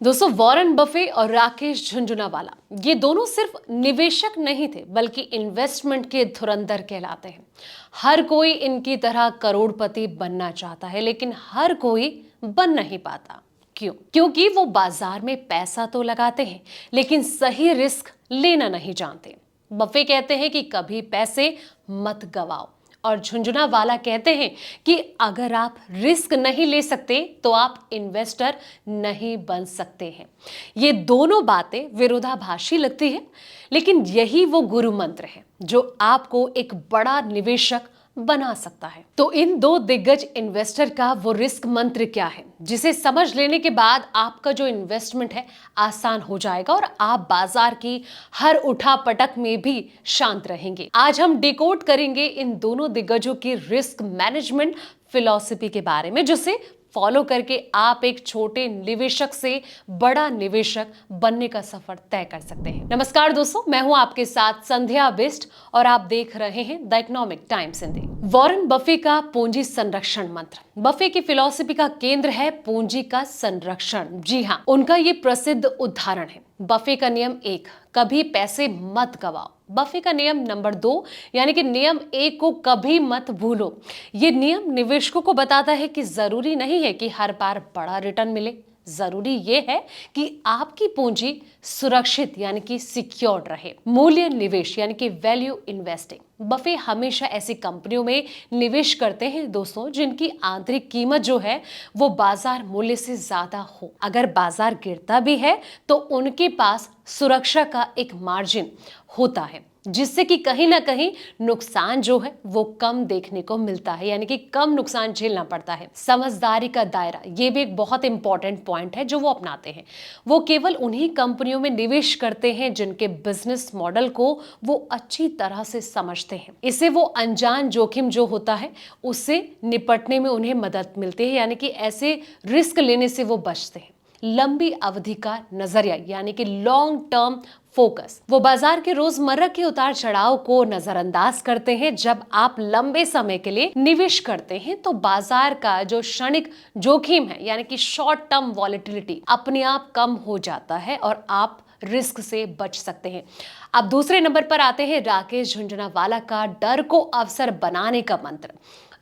दोस्तों, Warren Buffett और राकेश झुनझुनवाला ये दोनों सिर्फ निवेशक नहीं थे बल्कि इन्वेस्टमेंट के धुरंधर कहलाते हैं। हर कोई इनकी तरह करोड़पति बनना चाहता है, लेकिन हर कोई बन नहीं पाता। क्यों? क्योंकि वो बाजार में पैसा तो लगाते हैं लेकिन सही रिस्क लेना नहीं जानते। बफे कहते हैं कि कभी पैसे मत गवाओ, और झुनझुनवाला कहते हैं कि अगर आप रिस्क नहीं ले सकते तो आप इन्वेस्टर नहीं बन सकते हैं। ये दोनों बातें विरोधाभासी लगती है, लेकिन यही वो गुरु मंत्र है जो आपको एक बड़ा निवेशक बना सकता है। तो इन दो दिग्गज इन्वेस्टर का वो रिस्क मंत्र क्या है, जिसे समझ लेने के बाद आपका जो इन्वेस्टमेंट है आसान हो जाएगा और आप बाजार की हर उठापटक में भी शांत रहेंगे। आज हम डिकोड करेंगे इन दोनों दिग्गजों की रिस्क मैनेजमेंट फिलॉसफी के बारे में, जिसे फॉलो करके आप एक छोटे निवेशक से बड़ा निवेशक बनने का सफर तय कर सकते हैं। नमस्कार दोस्तों, मैं हूं आपके साथ संध्या बिष्ट और आप देख रहे हैं the economic times Hindi. Warren Buffett का पूंजी संरक्षण मंत्र। बफे की फिलॉसफी का केंद्र है पूंजी का संरक्षण। जी हाँ, उनका ये प्रसिद्ध उदाहरण है। बफे का नियम 1, कभी पैसे मत गवाओ। बफे का नियम नंबर 2 यानी कि नियम 1 को कभी मत भूलो। ये नियम निवेशकों को बताता है कि जरूरी नहीं है कि हर बार बड़ा रिटर्न मिले, जरूरी ये है कि आपकी पूंजी सुरक्षित यानी कि सिक्योर्ड रहे। मूल्य निवेश यानी कि वैल्यू इन्वेस्टिंग। बफे हमेशा ऐसी कंपनियों में निवेश करते हैं दोस्तों जिनकी आंतरिक कीमत जो है वो बाजार मूल्य से ज्यादा हो। अगर बाजार गिरता भी है तो उनके पास सुरक्षा का एक मार्जिन होता है, जिससे कि कहीं ना कहीं नुकसान जो है वो कम देखने को मिलता है, यानी कि कम नुकसान झेलना पड़ता है। समझदारी का दायरा, ये भी एक बहुत इंपॉर्टेंट पॉइंट है जो वो अपनाते हैं। वो केवल उन्हीं कंपनियों में निवेश करते हैं जिनके बिजनेस मॉडल को वो अच्छी तरह से समझते हैं। इससे वो अनजान जोखिम जो होता है उससे निपटने में उन्हें मदद मिलती है, यानी कि ऐसे रिस्क लेने से वो बचते हैं। लंबी अवधि का नजरिया यानी कि लॉन्ग टर्म फोकस। वो बाजार के रोजमर्रा के उतार चढ़ाव को नजरअंदाज करते हैं। जब आप लंबे समय के लिए निवेश करते हैं तो बाजार का जो क्षणिक जोखिम है यानी कि शॉर्ट टर्म वॉलेटिलिटी अपने आप कम हो जाता है और आप रिस्क से बच सकते हैं। अब दूसरे नंबर पर आते हैं राकेश झुनझुनवाला का डर को अवसर बनाने का मंत्र।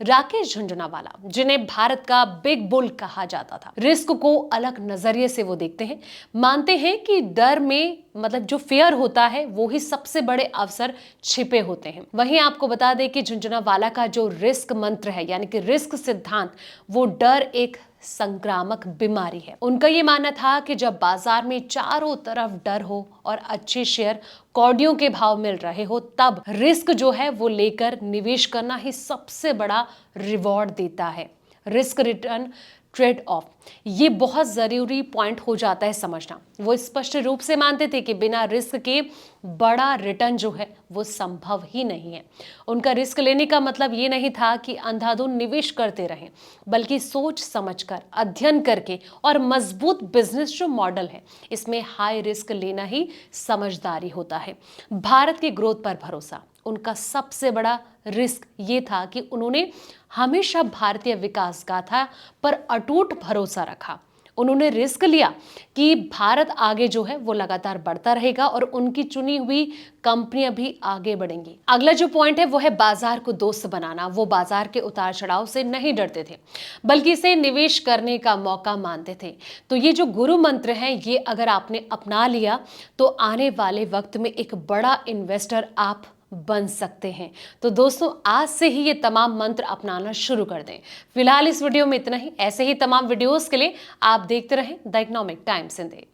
राकेश झुनझुनवाला, जिन्हें भारत का बिग बुल कहा जाता था, रिस्क को अलग नजरिए से वो देखते हैं। मानते हैं कि डर में मतलब जो फियर होता है वो ही सबसे बड़े अवसर छिपे होते हैं। वहीं आपको बता दें कि झुनझुनवाला का जो रिस्क मंत्र है यानी कि रिस्क सिद्धांत, वो डर एक संक्रामक बीमारी है। उनका ये मानना था कि जब बाजार में चारों तरफ डर हो और अच्छे शेयर कौड़ियों के भाव मिल रहे हो, तब रिस्क जो है वो लेकर निवेश करना ही सबसे बड़ा रिवॉर्ड देता है। रिस्क रिटर्न ट्रेड ऑफ, ये बहुत जरूरी पॉइंट हो जाता है समझना। वो स्पष्ट रूप से मानते थे कि बिना रिस्क के बड़ा रिटर्न जो है वो संभव ही नहीं है। उनका रिस्क लेने का मतलब ये नहीं था कि अंधाधुंध निवेश करते रहें, बल्कि सोच समझकर, अध्ययन करके और मजबूत बिजनेस जो मॉडल है इसमें हाई रिस्क लेना ही समझदारी होता है। भारत की ग्रोथ पर भरोसा, उनका सबसे बड़ा रिस्क ये था कि उन्होंने हमेशा भारतीय विकास गाथा पर अटूट भरोसा रखा। उन्होंने रिस्क लिया कि भारत आगे जो है वो लगातार बढ़ता रहेगा और उनकी चुनी हुई कंपनियां भी आगे बढ़ेंगी। अगला जो पॉइंट है वो है बाजार को दोस्त बनाना। वो बाजार के उतार चढ़ाव से नहीं डरते थे, बल्कि इसे निवेश करने का मौका मानते थे। तो ये जो गुरु मंत्र है ये अगर आपने अपना लिया तो आने वाले वक्त में एक बड़ा इन्वेस्टर आप बन सकते हैं। तो दोस्तों, आज से ही ये तमाम मंत्र अपनाना शुरू कर दें। फिलहाल इस वीडियो में इतना ही। ऐसे ही तमाम वीडियोस के लिए आप देखते रहें द इकोनॉमिक टाइम्स हिंदी।